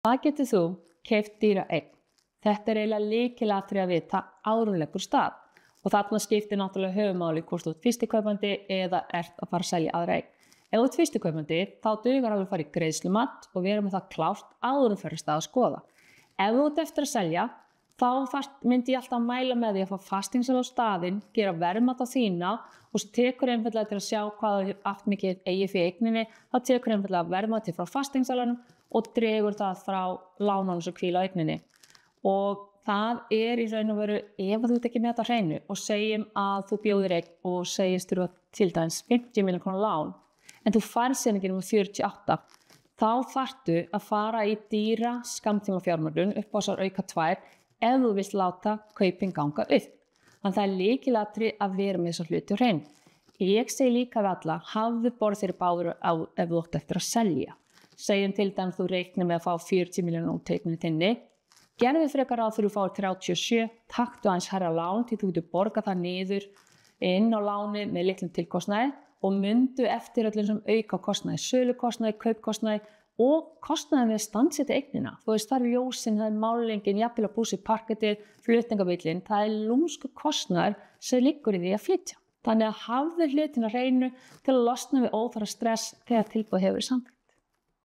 Hvað getur þú keypt dýra eign? Þetta eiginlega lykilatriði að vita áður en þú leggur af stað. Og þarna skiptir náttúrulega höfuðmáli hvort þú ert fyrstikaupandi eða ert að fara að selja aðra eign. Ef þú ert fyrstikaupandi þá dugar að fara í greiðslumat og vera með það klárt áður en þú ferð af stað að skoða. Ef þú ert eftir að selja, þá myndi ég alltaf mæla með því að fá fasteignasala á staðinn, gera verðmat á þína og svo tekur einfaldlega til að sjá hvað þú átt mikið eigið fyrir eigninni, þá tekur einfaldlega verðmatið frá fasteignasalanum og dregur það frá lánunum sem hvíla á eigninni. Og það í raun og veru, ef þú ert ekki með þetta á hreinu og segjum að þú bjóðir eign og segist þú til dæmis 50 milljóna króna lán, en þú færð síðan ekki um 48, þá þarftu að fara í dýra skammtíma fjármögnun upp á þessar auka 2 ef þú vilt láta kaupin ganga upp. Þannig það lykilatriði að vera með þessar hluti á hreinu. Ég segi líka við alla, hafðu borð fyrir báður ef þú átt eftir að selja. Segjum til dæmis þú reiknir með að fá 40 milljóna út teikninni þinni. Gerðu frekar ráð fyrir að fá 37, taktu aðeins hærra lán til þú getur borgað það niður inn á láni með litlum tilkostnaði og mundu eftir öllum sem auka kostnaði, sölukostnaði, kaupkostnaði og kostnaði við að standsetja eignina. Þú veist, það ljósin, það málingin, jafnvel að búsi parkettið, flutningabíllinn, það lúmsku kostnaður sem liggur í því að flytja. Þannig að hafðu hlutina hreinu til að losna við óþarfa stress þegar tilboð hefur verið samþykkt.